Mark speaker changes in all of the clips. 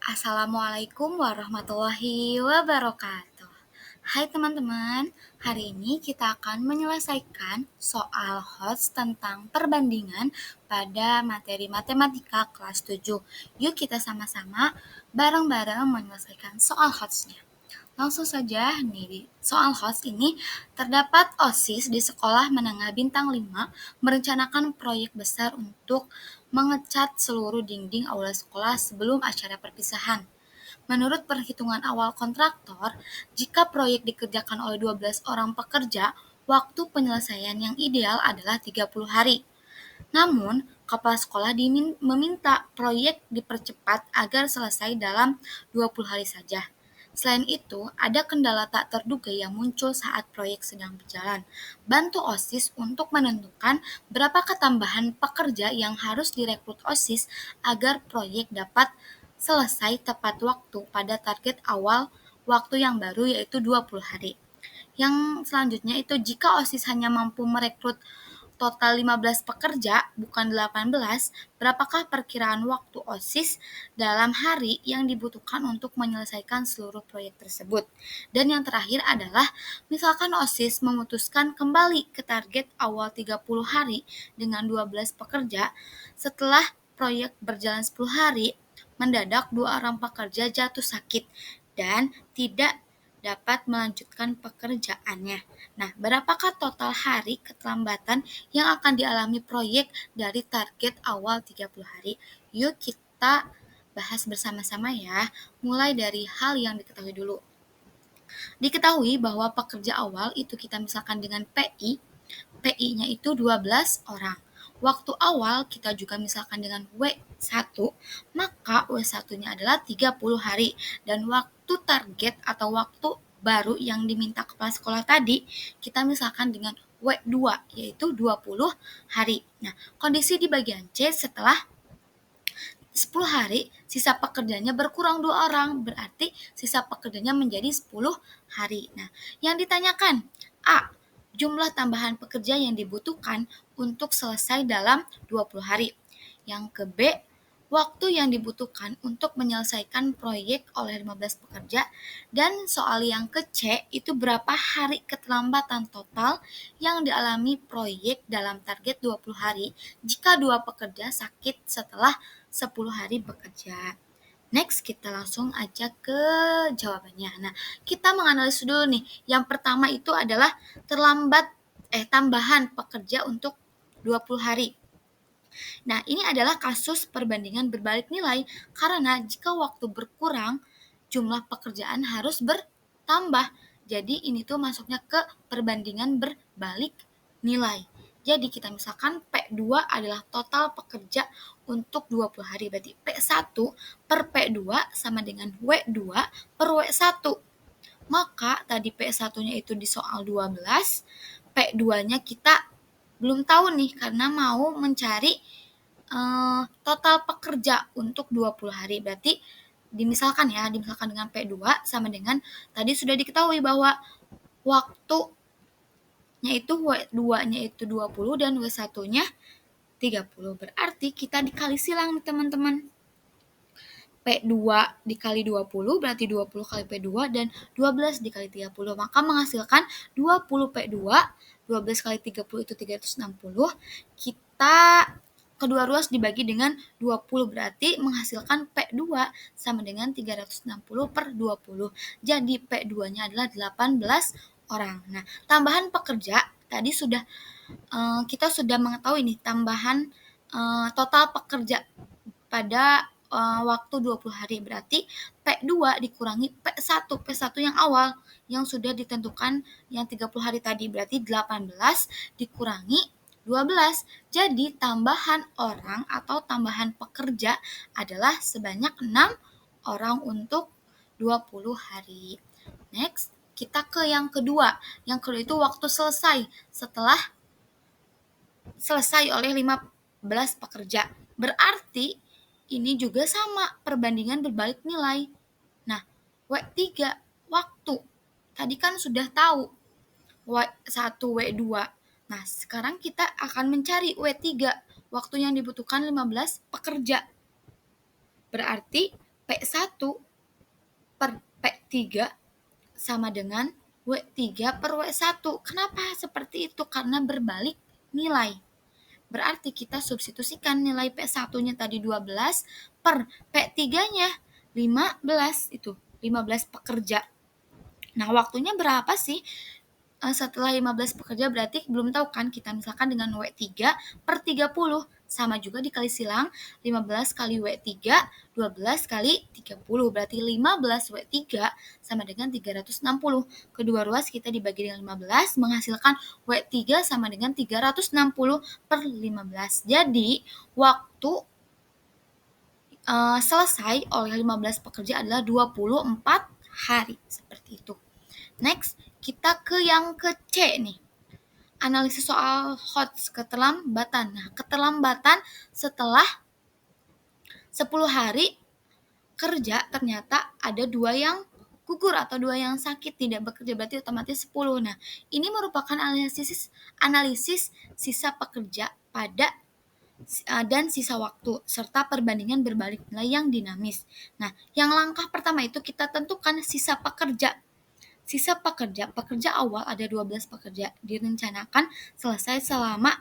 Speaker 1: Assalamualaikum warahmatullahi wabarakatuh. Hai teman-teman, hari ini kita akan menyelesaikan soal HOTS tentang perbandingan pada materi matematika kelas 7. Yuk kita sama-sama bareng-bareng menyelesaikan soal HOTS-nya. Langsung saja nih, di soal HOTS ini terdapat OSIS di Sekolah Menengah Bintang 5 merencanakan proyek besar untuk mengecat seluruh dinding aula sekolah sebelum acara perpisahan. Menurut perhitungan awal kontraktor, jika proyek dikerjakan oleh 12 orang pekerja, waktu penyelesaian yang ideal adalah 30 hari. Namun, kepala sekolah meminta proyek dipercepat agar selesai dalam 20 hari saja. Selain itu, ada kendala tak terduga yang muncul saat proyek sedang berjalan. Bantu OSIS untuk menentukan berapa ketambahan pekerja yang harus direkrut OSIS agar proyek dapat selesai tepat waktu pada target awal waktu yang baru yaitu 20 hari. Yang selanjutnya itu jika OSIS hanya mampu merekrut total 15 pekerja, bukan 18, berapakah perkiraan waktu OSIS dalam hari yang dibutuhkan untuk menyelesaikan seluruh proyek tersebut? Dan yang terakhir adalah, misalkan OSIS memutuskan kembali ke target awal 30 hari dengan 12 pekerja, setelah proyek berjalan 10 hari, mendadak 2 orang pekerja jatuh sakit dan tidak dapat melanjutkan pekerjaannya. Nah, berapakah total hari keterlambatan yang akan dialami proyek dari target awal 30 hari? Yuk kita bahas bersama-sama ya, mulai dari hal yang diketahui dulu. Diketahui bahwa pekerja awal itu kita misalkan dengan PI-nya itu 12 orang. Waktu awal kita juga misalkan dengan W1, maka W1-nya adalah 30 hari. Dan waktu target atau waktu baru yang diminta kepala sekolah tadi, kita misalkan dengan W2, yaitu 20 hari. Nah, kondisi di bagian C setelah 10 hari, sisa pekerjanya berkurang 2 orang, berarti sisa pekerjanya menjadi 10 hari. Nah, yang ditanyakan, A, jumlah tambahan pekerja yang dibutuhkan untuk selesai dalam 20 hari. Yang ke B, waktu yang dibutuhkan untuk menyelesaikan proyek oleh 15 pekerja. Dan soal yang ke C, itu berapa hari keterlambatan total yang dialami proyek dalam target 20 hari jika 2 pekerja sakit setelah 10 hari bekerja. Next, kita langsung aja ke jawabannya. Nah, kita menganalisis dulu nih. Yang pertama itu adalah tambahan pekerja untuk 20 hari. Nah, ini adalah kasus perbandingan berbalik nilai karena jika waktu berkurang, jumlah pekerjaan harus bertambah. Jadi ini tuh masuknya ke perbandingan berbalik nilai. Jadi kita misalkan P2 adalah total pekerja untuk 20 hari. Berarti P1 per P2 sama dengan W2 per W1. Maka tadi P1-nya itu di soal 12, P2-nya kita belum tahu nih karena mau mencari total pekerja untuk 20 hari. Berarti dimisalkan dengan P2 sama dengan tadi sudah diketahui bahwa waktunya itu W2-nya itu 20 dan W1-nya 30. Berarti kita dikali silang nih teman-teman. P2 dikali 20 berarti 20 kali P2 dan 12 dikali 30. Maka menghasilkan 20 P2, 12 kali 30 itu 360. Kita kedua ruas dibagi dengan 20 berarti menghasilkan P2 sama dengan 360 per 20. Jadi P2-nya adalah 18 orang. Nah, tambahan pekerja tadi kita sudah mengetahui nih tambahan total pekerja pada waktu 20 hari. Berarti P2 dikurangi P1 yang awal yang sudah ditentukan yang 30 hari tadi. Berarti 18 dikurangi 12. Jadi tambahan orang atau tambahan pekerja adalah sebanyak 6 orang untuk 20 hari. Next, kita ke yang kedua. Yang kedua itu waktu selesai setelah selesai oleh 15 pekerja. Berarti ini juga sama perbandingan berbalik nilai. Nah, W3 waktu. Tadi kan sudah tahu W1, W2. Nah, sekarang kita akan mencari W3, waktu yang dibutuhkan 15 pekerja. Berarti P1 per P3 sama dengan W3 per W1. Kenapa seperti itu? Karena berbalik nilai. Berarti kita substitusikan nilai P1-nya tadi 12 per P3-nya 15, itu 15 pekerja. Nah, waktunya berapa sih? Setelah 15 pekerja berarti belum tahu kan, kita misalkan dengan W3 per 30 sama juga dikali silang 15 kali W3 12 kali 30 berarti 15 W3 sama dengan 360. Kedua ruas kita dibagi dengan 15 menghasilkan W3 sama dengan 360 per 15. Jadi waktu selesai oleh 15 pekerja adalah 24 hari seperti itu. Next, kita ke yang ke C nih. Analisis soal HOTS, keterlambatan. Nah, keterlambatan setelah 10 hari kerja ternyata ada 2 yang gugur atau 2 yang sakit tidak bekerja, berarti otomatis 10. Nah, ini merupakan analisis sisa pekerja pada dan sisa waktu serta perbandingan berbalik nilai yang dinamis. Nah, yang langkah pertama itu kita tentukan sisa pekerja. Sisa pekerja awal ada 12 pekerja, direncanakan selesai selama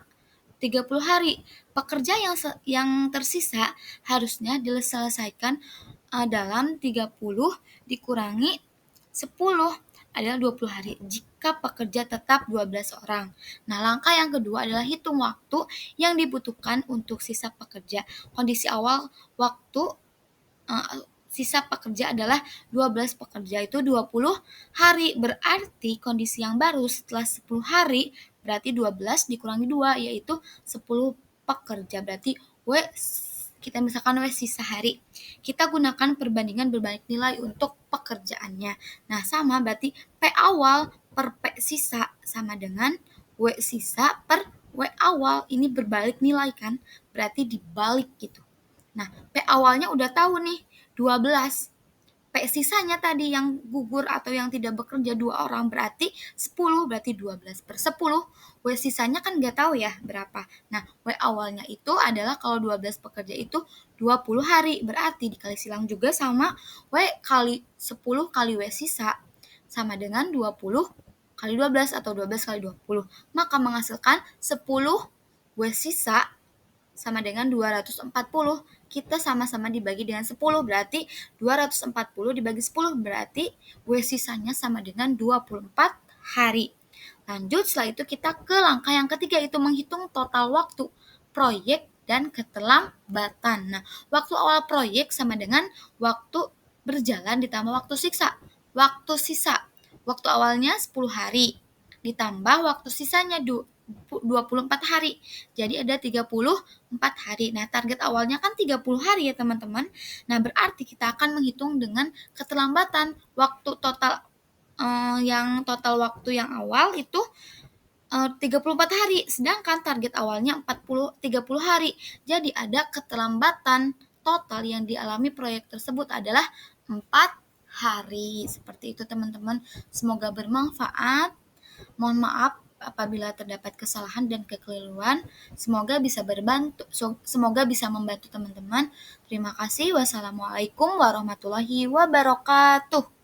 Speaker 1: 30 hari. Pekerja yang tersisa harusnya diselesaikan dalam 30 dikurangi 10 adalah 20 hari jika pekerja tetap 12 orang. Nah, langkah yang kedua adalah hitung waktu yang dibutuhkan untuk sisa pekerja. Kondisi awal waktu sisa pekerja adalah 12 pekerja itu 20 hari. Berarti kondisi yang baru setelah 10 hari berarti 12 dikurangi 2 yaitu 10 pekerja. Berarti kita misalkan sisa hari. Kita gunakan perbandingan berbalik nilai untuk pekerjaannya. Nah, sama berarti P awal per P sisa sama dengan W sisa per W awal. Ini berbalik nilai kan? Berarti dibalik gitu. Nah, P awalnya udah tahu nih 12. P sisanya tadi yang gugur atau yang tidak bekerja 2 orang berarti 10, berarti 12 per 10. W sisanya kan nggak tahu ya berapa. Nah, W awalnya itu adalah kalau 12 pekerja itu 20 hari. Berarti dikali silang juga sama W kali 10 kali W sisa sama dengan 20 kali 12 atau 12 kali 20. Maka menghasilkan 10 W sisa sama dengan 240. Kita sama-sama dibagi dengan 10 berarti 240 dibagi 10 berarti W sisanya sama dengan 24 hari. Lanjut, setelah itu kita ke langkah yang ketiga, itu menghitung total waktu proyek dan keterlambatan. Nah, waktu awal proyek sama dengan waktu berjalan ditambah waktu sisa. Waktu awalnya 10 hari ditambah waktu sisanya 24 hari. Jadi ada 34 hari. Nah, target awalnya kan 30 hari ya, teman-teman. Nah, berarti kita akan menghitung dengan keterlambatan waktu total yang total waktu yang awal itu 34 hari, sedangkan target awalnya 30 hari. Jadi ada keterlambatan total yang dialami proyek tersebut adalah 4 hari. Seperti itu, teman-teman. Semoga bermanfaat. Mohon maaf apabila terdapat kesalahan dan kekeliruan. Semoga bisa membantu teman-teman. Terima kasih. Wassalamualaikum warahmatullahi wabarakatuh.